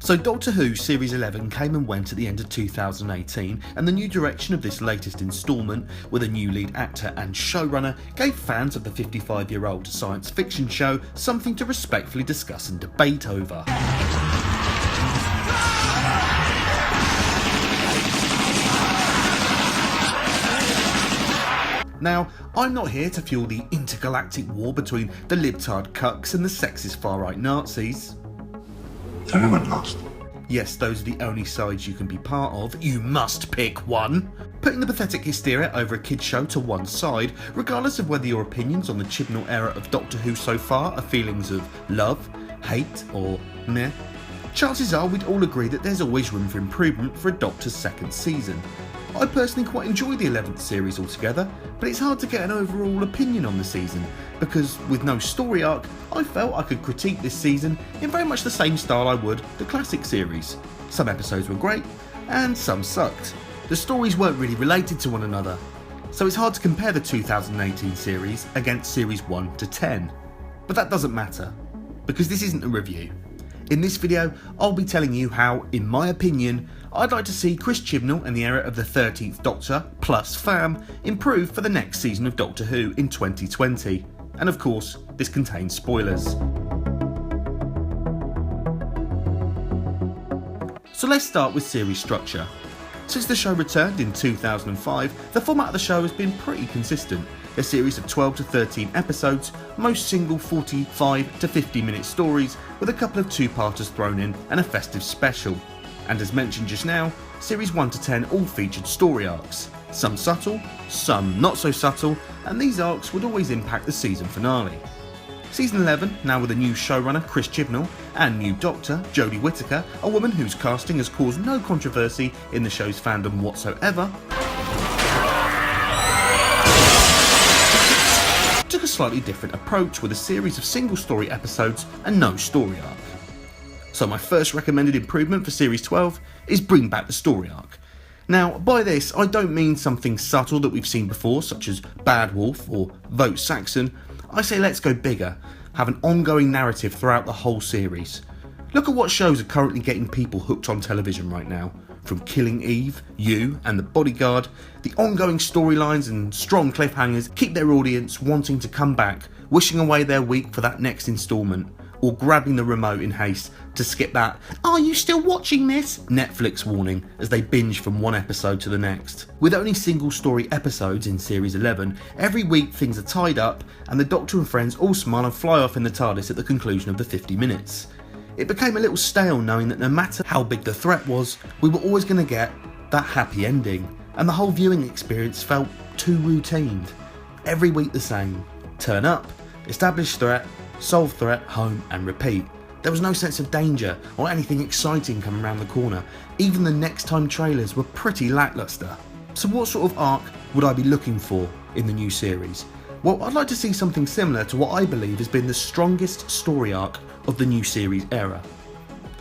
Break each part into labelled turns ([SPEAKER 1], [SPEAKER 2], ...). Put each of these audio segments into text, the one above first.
[SPEAKER 1] So Doctor Who Series 11 came and went at the end of 2018, and the new direction of this latest instalment, with a new lead actor and showrunner, gave fans of the 55-year-old science fiction show something to respectfully discuss and debate over. Now, I'm not here to fuel the intergalactic war between the libtard cucks and the sexist far-right Nazis.
[SPEAKER 2] Everyone lost.
[SPEAKER 1] Yes, those are the only sides you can be part of. You must pick one. Putting the pathetic hysteria over a kid's show to one side, regardless of whether your opinions on the Chibnall era of Doctor Who so far are feelings of love, hate, or meh, chances are we'd all agree that there's always room for improvement for a Doctor's second season. I personally quite enjoy the 11th series altogether, but it's hard to get an overall opinion on the season, because with no story arc, I felt I could critique this season in very much the same style I would the classic series. Some episodes were great, and some sucked. The stories weren't really related to one another, so it's hard to compare the 2018 series against series 1 to 10. But that doesn't matter, because this isn't a review. In this video, I'll be telling you how, in my opinion, I'd like to see Chris Chibnall and the era of the 13th Doctor, plus fam, improve for the next season of Doctor Who in 2020. And of course, this contains spoilers. So let's start with series structure. Since the show returned in 2005, the format of the show has been pretty consistent. A series of 12 to 13 episodes, most single 45 to 50 minute stories, with a couple of two-parters thrown in and a festive special. And as mentioned just now, series 1 to 10 all featured story arcs. Some subtle, some not so subtle, and these arcs would always impact the season finale. Season 11, now with a new showrunner, Chris Chibnall, and new Doctor, Jodie Whittaker, a woman whose casting has caused no controversy in the show's fandom whatsoever, took a slightly different approach with a series of single story episodes and no story arc. So my first recommended improvement for series 12 is bring back the story arc. Now, by this I don't mean something subtle that we've seen before, such as Bad Wolf or Vote Saxon. I say let's go bigger, have an ongoing narrative throughout the whole series. Look at what shows are currently getting people hooked on television right now. From Killing Eve, You, and The Bodyguard, the ongoing storylines and strong cliffhangers keep their audience wanting to come back, wishing away their week for that next instalment, or grabbing the remote in haste to skip that "Are you still watching this?" Netflix warning as they binge from one episode to the next. With only single story episodes in series 11, every week things are tied up and the Doctor and friends all smile and fly off in the TARDIS at the conclusion of the 50 minutes. It became a little stale knowing that no matter how big the threat was, we were always going to get that happy ending, and the whole viewing experience felt too routine. Every week the same. Turn up, establish threat, solve threat, home and repeat. There was no sense of danger or anything exciting coming around the corner. Even the next time trailers were pretty lacklustre. So what sort of arc would I be looking for in the new series? Well, I'd like to see something similar to what I believe has been the strongest story arc of the new series era.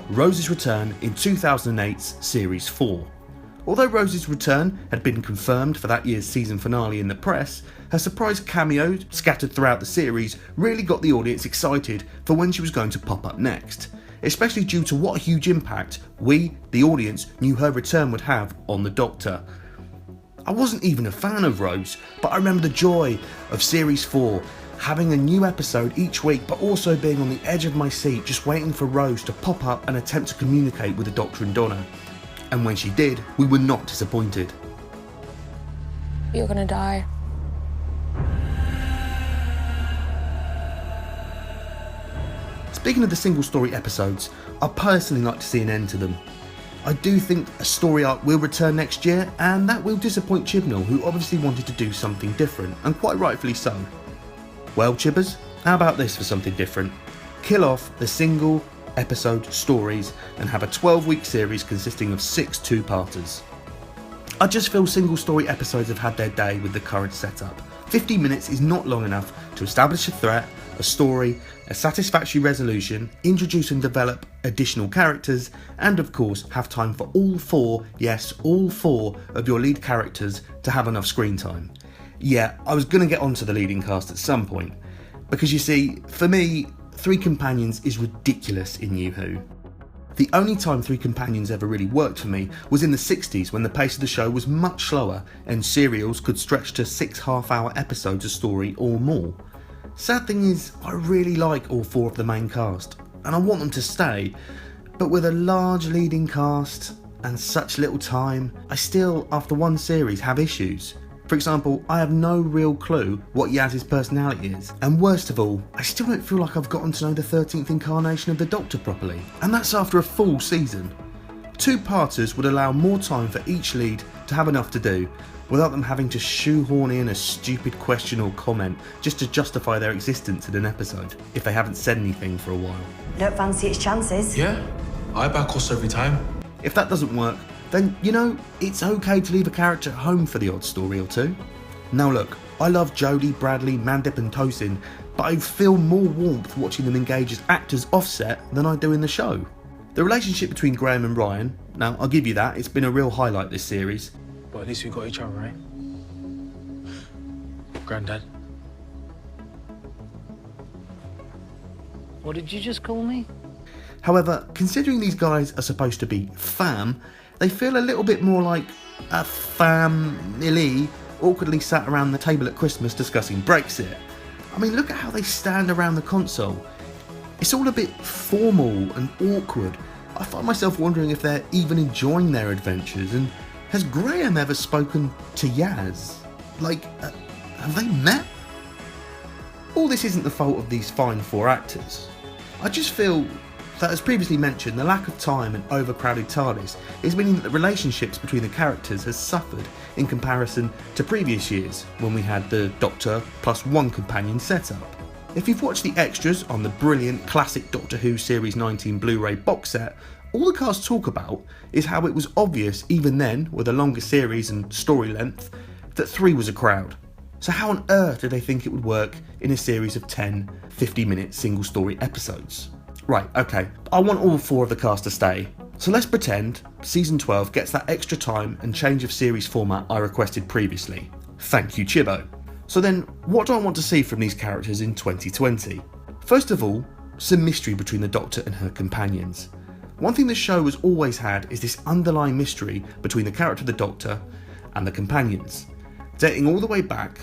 [SPEAKER 1] Rose's return in 2008's Series 4. Although Rose's return had been confirmed for that year's season finale in the press, her surprise cameo scattered throughout the series really got the audience excited for when she was going to pop up next, especially due to what huge impact we, the audience, knew her return would have on the Doctor. I wasn't even a fan of Rose, but I remember the joy of Series 4, having a new episode each week, but also being on the edge of my seat just waiting for Rose to pop up and attempt to communicate with the Doctor and Donna. And when she did, we were not disappointed.
[SPEAKER 3] You're gonna die.
[SPEAKER 1] Speaking of the single story episodes, I personally like to see an end to them. I do think a story arc will return next year, and that will disappoint Chibnall, who obviously wanted to do something different, and quite rightfully so. Well, Chibbers, how about this for something different? Kill off the single episode stories and have a 12-week series consisting of 6 two-parters. I just feel single story episodes have had their day with the current setup. 50 minutes is not long enough to establish a threat, a story, a satisfactory resolution, introduce and develop additional characters, and of course have time for all 4, yes, all 4 of your lead characters to have enough screen time. Yeah, I was going to get onto the leading cast at some point, because you see, for me, 3 companions is ridiculous in New Who. The only time Three Companions ever really worked for me was in the 60s, when the pace of the show was much slower and serials could stretch to 6 half-hour episodes of story or more. Sad thing is, I really like all 4 of the main cast, and I want them to stay, but with a large leading cast and such little time, I still, after one series, have issues. For example, I have no real clue what Yaz's personality is, and worst of all, I still don't feel like I've gotten to know the 13th incarnation of the Doctor properly, and that's after a full season. 2-parters would allow more time for each lead to have enough to do, without them having to shoehorn in a stupid question or comment just to justify their existence in an episode, if they haven't said anything for a while.
[SPEAKER 4] Don't fancy its chances.
[SPEAKER 5] Yeah, I back us every time.
[SPEAKER 1] If that doesn't work, then, you know, it's okay to leave a character at home for the odd story or two. Now look, I love Jodie, Bradley, Mandip and Tosin, but I feel more warmth watching them engage as actors off-set than I do in the show. The relationship between Graham and Ryan, now I'll give you that, it's been a real highlight this series.
[SPEAKER 5] But at least we got each other, right? Grandad.
[SPEAKER 6] What did you just call me?
[SPEAKER 1] However, considering these guys are supposed to be fam, they feel a little bit more like a family awkwardly sat around the table at Christmas discussing Brexit. I mean, look at how they stand around the console. It's all a bit formal and awkward. I find myself wondering if they're even enjoying their adventures, and has Graham ever spoken to Yaz? Like, have they met? All this isn't the fault of these fine 4 actors. I just feel that, as previously mentioned, the lack of time and overcrowded TARDIS is meaning that the relationships between the characters has suffered in comparison to previous years, when we had the Doctor plus 1 companion setup. If you've watched the extras on the brilliant classic Doctor Who Series 19 Blu-ray box set, all the cast talk about is how it was obvious even then, with a longer series and story length, that 3 was a crowd. So how on earth did they think it would work in a series of 10, 50-minute single story episodes? Right, okay, I want all 4 of the cast to stay. So let's pretend Season 12 gets that extra time and change of series format I requested previously. Thank you, Chibbo. So then, what do I want to see from these characters in 2020? First of all, some mystery between the Doctor and her companions. One thing the show has always had is this underlying mystery between the character of the Doctor and the companions, dating all the way back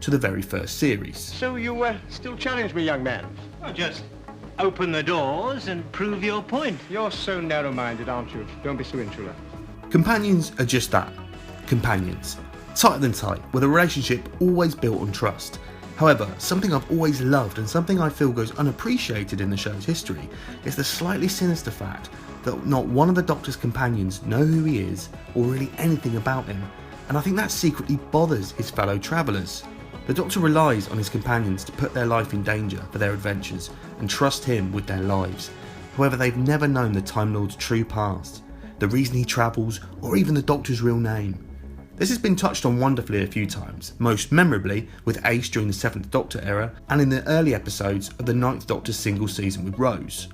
[SPEAKER 1] to the very first series.
[SPEAKER 7] So you still challenge me, young man?
[SPEAKER 6] Well, just open the doors and prove your point.
[SPEAKER 7] You're so narrow-minded, aren't you? Don't be so insular.
[SPEAKER 1] Companions are just that, companions. Tighter than tight, with a relationship always built on trust. However, something I've always loved and something I feel goes unappreciated in the show's history is the slightly sinister fact that not one of the Doctor's companions know who he is or really anything about him, and I think that secretly bothers his fellow travellers. The Doctor relies on his companions to put their life in danger for their adventures and trust him with their lives. However, they've never known the Time Lord's true past, the reason he travels, or even the Doctor's real name. This has been touched on wonderfully a few times, most memorably with Ace during the 7th Doctor era and in the early episodes of the 9th Doctor's single season with Rose.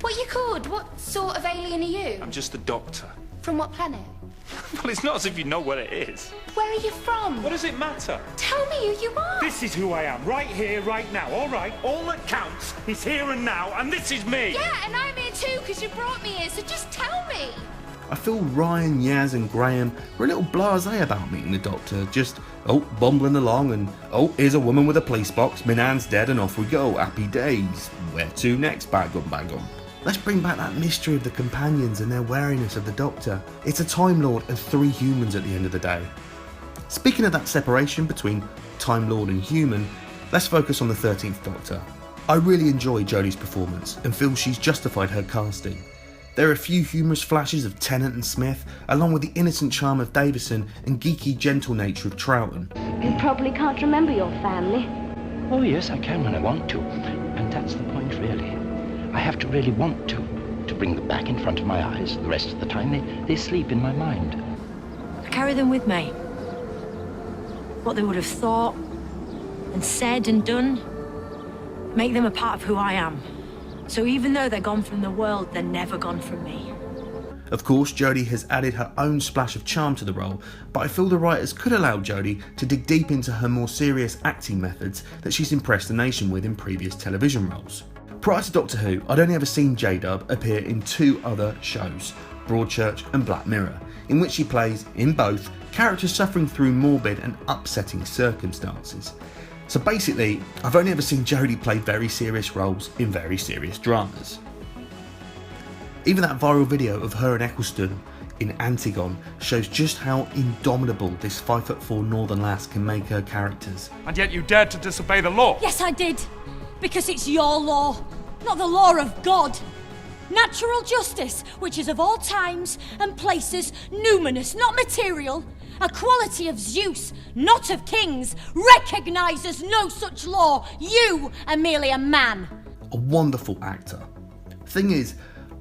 [SPEAKER 8] What are you called? What sort of alien are you?
[SPEAKER 9] I'm just the Doctor.
[SPEAKER 8] From what planet?
[SPEAKER 9] Well, it's not as if you know what it is.
[SPEAKER 8] Where are you from?
[SPEAKER 9] What does it matter?
[SPEAKER 8] Tell me who you are.
[SPEAKER 10] This is who I am, right here, right now, all right? All that counts is here and now, and this is me!
[SPEAKER 8] Yeah, and I'm here too, because you brought me here, so just tell me.
[SPEAKER 1] I feel Ryan, Yaz and Graham were a little blasé about meeting the Doctor, just, bumbling along and, here's a woman with a police box, my nan's dead and off we go, happy days. Where to next, bagum bagum? Let's bring back that mystery of the companions and their wariness of the Doctor. It's a Time Lord and 3 humans at the end of the day. Speaking of that separation between Time Lord and human, let's focus on the 13th Doctor. I really enjoy Jodie's performance and feel she's justified her casting. There are a few humorous flashes of Tennant and Smith, along with the innocent charm of Davison and geeky gentle nature of Troughton.
[SPEAKER 11] You probably can't remember your family.
[SPEAKER 12] Oh yes, I can when I want to. And that's the point, really. I have to really want to bring them back in front of my eyes. The rest of the time, they sleep in my mind.
[SPEAKER 11] I carry them with me. What they would have thought and said and done, make them a part of who I am. So even though they're gone from the world, they're never gone from me.
[SPEAKER 1] Of course, Jodie has added her own splash of charm to the role, but I feel the writers could allow Jodie to dig deep into her more serious acting methods that she's impressed the nation with in previous television roles. Prior to Doctor Who, I'd only ever seen J-Dub appear in 2 other shows, Broadchurch and Black Mirror, in which he plays, in both, characters suffering through morbid and upsetting circumstances. So basically, I've only ever seen Jodie play very serious roles in very serious dramas. Even that viral video of her and Eccleston in Antigone shows just how indomitable this 5'4" northern lass can make her characters.
[SPEAKER 10] And yet you dared to disobey the law.
[SPEAKER 11] Yes, I did. Because it's your law, not the law of God. Natural justice, which is of all times and places, numinous, not material, a quality of Zeus, not of kings, recognises no such law. You are merely a man.
[SPEAKER 1] A wonderful actor. Thing is,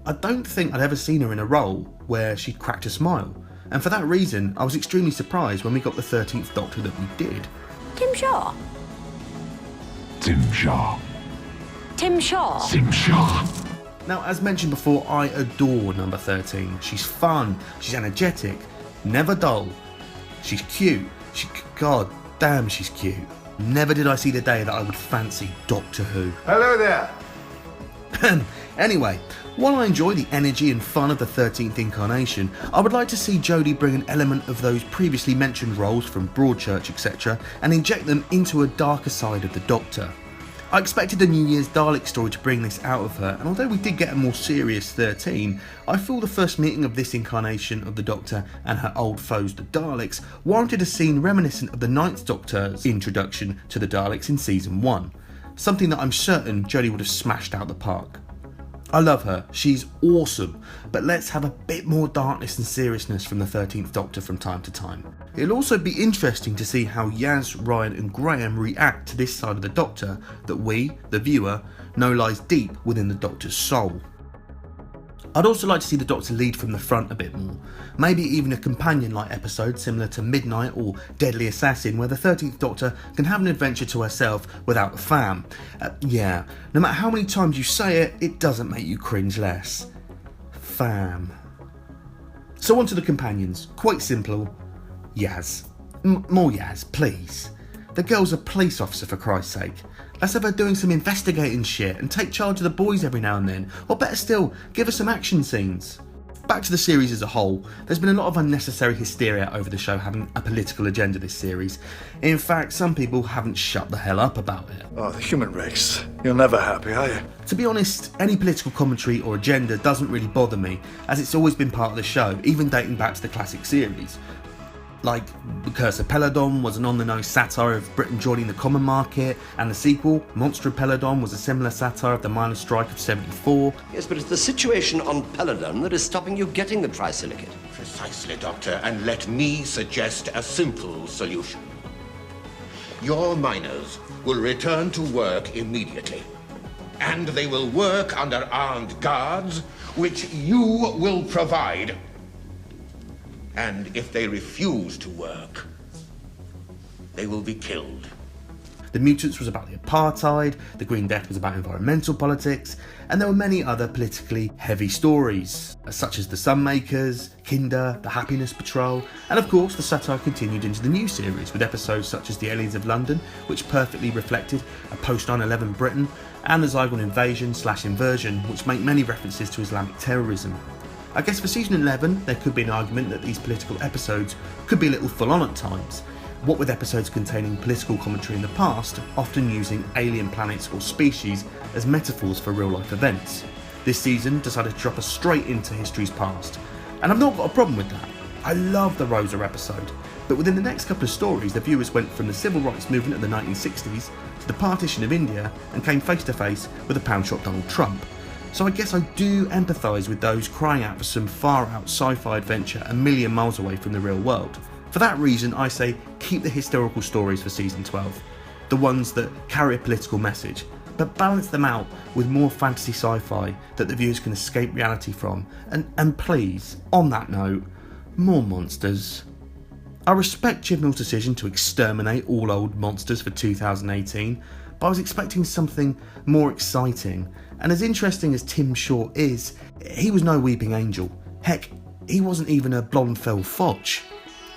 [SPEAKER 1] I don't think I'd ever seen her in a role where she cracked a smile, and for that reason I was extremely surprised when we got the 13th Doctor that we did.
[SPEAKER 11] Tim Shaw?
[SPEAKER 2] Tim Shaw.
[SPEAKER 11] Tim Shaw?
[SPEAKER 2] Tim Shaw.
[SPEAKER 1] Now, as mentioned before, I adore number 13. She's fun, she's energetic, never dull. She's cute. God damn, she's cute. Never did I see the day that I would fancy Doctor Who.
[SPEAKER 7] Hello there.
[SPEAKER 1] Anyway, while I enjoy the energy and fun of the 13th incarnation, I would like to see Jodie bring an element of those previously mentioned roles from Broadchurch, etc., and inject them into a darker side of the Doctor. I expected the New Year's Dalek story to bring this out of her, and although we did get a more serious 13, I feel the first meeting of this incarnation of the Doctor and her old foes, the Daleks, warranted a scene reminiscent of the 9th Doctor's introduction to the Daleks in Season 1, something that I'm certain Jodie would have smashed out the park. I love her, she's awesome, but let's have a bit more darkness and seriousness from the 13th Doctor from time to time. It'll also be interesting to see how Yaz, Ryan and Graham react to this side of the Doctor that we, the viewer, know lies deep within the Doctor's soul. I'd also like to see the Doctor lead from the front a bit more, maybe even a companion-like episode similar to Midnight or Deadly Assassin where the 13th Doctor can have an adventure to herself without a fam. Yeah, no matter how many times you say it, it doesn't make you cringe less. Fam. So on to the companions, quite simple. Yaz. More Yaz, please. The girl's a police officer for Christ's sake. Let's have her doing some investigating shit and take charge of the boys every now and then, or better still, give us some action scenes. Back to the series as a whole, there's been a lot of unnecessary hysteria over the show having a political agenda this series. In fact, some people haven't shut the hell up about it.
[SPEAKER 2] Oh, the human race. You're never happy, are you?
[SPEAKER 1] To be honest, any political commentary or agenda doesn't really bother me, as it's always been part of the show, even dating back to the classic series. Like, The Curse of Peladon was an on-the-nose satire of Britain joining the common market, and the sequel, Monster of Peladon, was a similar satire of the miners' strike of '74.
[SPEAKER 13] Yes, but it's the situation on Peladon that is stopping you getting the trisilicate.
[SPEAKER 14] Precisely, Doctor, and let me suggest a simple solution. Your miners will return to work immediately, and they will work under armed guards, which you will provide. And if they refuse to work, they will be killed.
[SPEAKER 1] The Mutants was about the apartheid, the Green Death was about environmental politics, and there were many other politically heavy stories, such as the Sunmakers, Kinder, the Happiness Patrol, and of course the satire continued into the new series with episodes such as The Aliens of London, which perfectly reflected a post-9/11 Britain, and the Zygon Invasion/Inversion, which make many references to Islamic terrorism. I guess for season 11 there could be an argument that these political episodes could be a little full on at times, what with episodes containing political commentary in the past, often using alien planets or species as metaphors for real life events. This season decided to drop us straight into history's past, and I've not got a problem with that. I love the Rosa episode, but within the next couple of stories the viewers went from the civil rights movement of the 1960s to the partition of India and came face to face with a pound shop Donald Trump. So I guess I do empathise with those crying out for some far out sci-fi adventure a million miles away from the real world. For that reason I say keep the historical stories for season 12, the ones that carry a political message, but balance them out with more fantasy sci-fi that the viewers can escape reality from, and please, on that note, more monsters. I respect Chibnall's decision to exterminate all old monsters for 2018, but I was expecting something more exciting, and as interesting as Tim Shaw is, he was no weeping angel. Heck, he wasn't even a Blomfell Foch.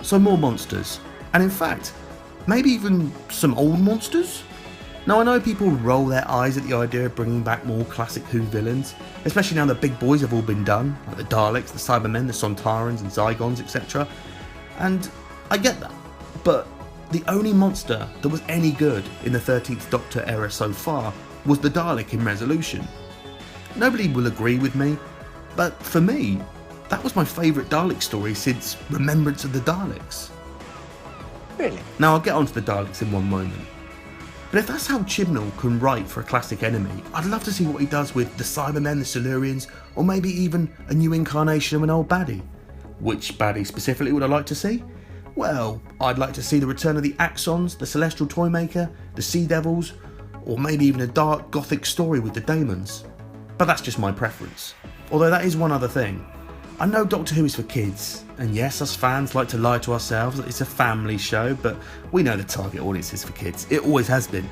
[SPEAKER 1] So more monsters, and in fact, maybe even some old monsters? Now I know people roll their eyes at the idea of bringing back more classic Who villains, especially now the big boys have all been done, like the Daleks, the Cybermen, the Sontarans and Zygons, etc. And I get that, but the only monster that was any good in the 13th Doctor era so far was the Dalek in Resolution. Nobody will agree with me, but for me, that was my favourite Dalek story since Remembrance of the Daleks.
[SPEAKER 15] Really?
[SPEAKER 1] Now I'll get onto the Daleks in one moment. But if that's how Chibnall can write for a classic enemy, I'd love to see what he does with the Cybermen, the Silurians, or maybe even a new incarnation of an old baddie. Which baddie specifically would I like to see? Well, I'd like to see the return of the Axons, the Celestial Toymaker, the Sea Devils, or maybe even a dark gothic story with the Daemons. But that's just my preference. Although that is one other thing. I know Doctor Who is for kids, and yes, us fans like to lie to ourselves that it's a family show, but we know the target audience is for kids. It always has been.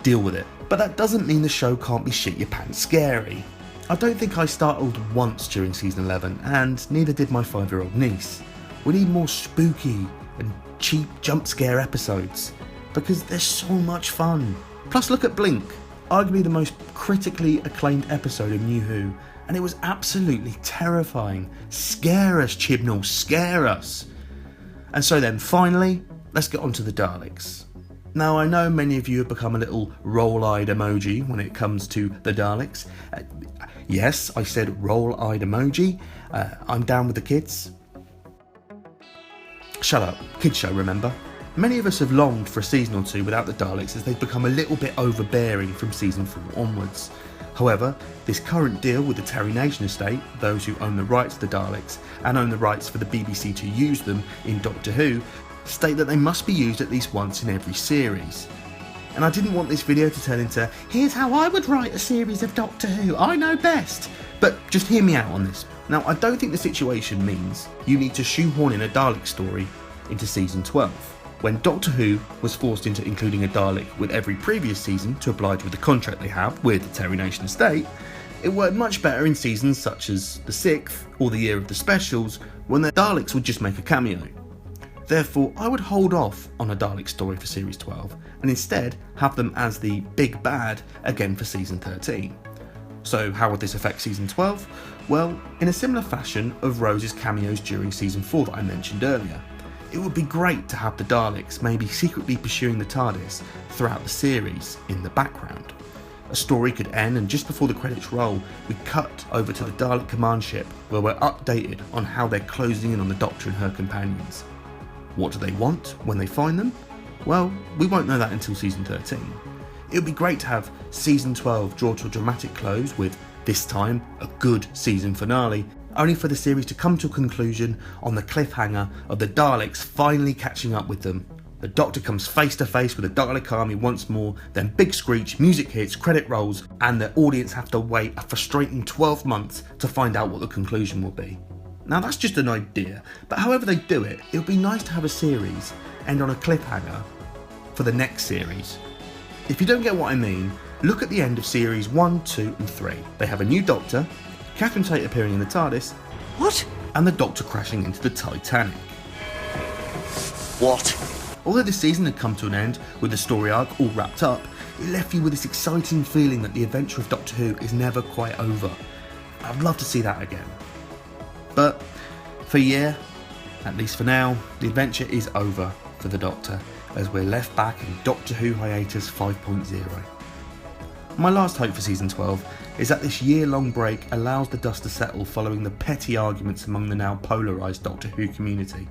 [SPEAKER 1] Deal with it. But that doesn't mean the show can't be shit your pants scary. I don't think I startled once during season 11, and neither did my 5-year-old niece. We need more spooky and cheap jump scare episodes, because they're so much fun. Plus look at Blink, arguably the most critically acclaimed episode of New Who, and it was absolutely terrifying. Scare us, Chibnall, scare us. And so then, finally, let's get on to the Daleks. Now, I know many of you have become a little roll-eyed emoji when it comes to the Daleks. Yes, I said roll-eyed emoji. I'm down with the kids. Shut up, kids show, remember? Many of us have longed for a season or two without the Daleks as they've become a little bit overbearing from season 4 onwards. However, this current deal with the Terry Nation estate, those who own the rights to the Daleks and own the rights for the BBC to use them in Doctor Who, state that they must be used at least once in every series. And I didn't want this video to turn into, here's how I would write a series of Doctor Who, I know best. But just hear me out on this. Now, I don't think the situation means you need to shoehorn in a Dalek story into season 12. When Doctor Who was forced into including a Dalek with every previous season to oblige with the contract they have with the Terry Nation estate, it worked much better in seasons such as the 6th or the Year of the Specials, when the Daleks would just make a cameo. Therefore, I would hold off on a Dalek story for series 12 and instead have them as the big bad again for season 13. So how would this affect season 12? Well, in a similar fashion of Rose's cameos during season 4 that I mentioned earlier. It would be great to have the Daleks maybe secretly pursuing the TARDIS throughout the series in the background. A story could end and just before the credits roll, we cut over to the Dalek command ship where we're updated on how they're closing in on the Doctor and her companions. What do they want when they find them? Well, we won't know that until season 13. It would be great to have season 12 draw to a dramatic close with, this time, a good season finale, only for the series to come to a conclusion on the cliffhanger of the Daleks finally catching up with them. The Doctor comes face to face with the Dalek army once more, then big screech, music hits, credit rolls, and the audience have to wait a frustrating 12 months to find out what the conclusion will be. Now that's just an idea, but however they do it, it would be nice to have a series end on a cliffhanger for the next series. If you don't get what I mean, look at the end of series 1, 2 and 3. They have a new Doctor, Catherine Tate appearing in the TARDIS.
[SPEAKER 15] What?
[SPEAKER 1] And the Doctor crashing into the Titanic.
[SPEAKER 15] What?
[SPEAKER 1] Although this season had come to an end with the story arc all wrapped up, it left you with this exciting feeling that the adventure of Doctor Who is never quite over. I'd love to see that again. But for yeah, at least for now, the adventure is over for the Doctor as we're left back in Doctor Who Hiatus 5.0. My last hope for season 12 is that this year-long break allows the dust to settle following the petty arguments among the now polarised Doctor Who community.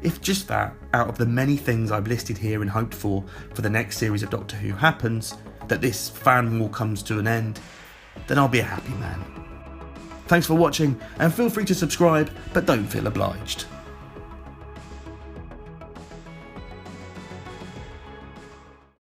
[SPEAKER 1] If just that, out of the many things I've listed here and hoped for the next series of Doctor Who happens, that this fan war comes to an end, then I'll be a happy man. Thanks for watching and feel free to subscribe, but don't feel obliged.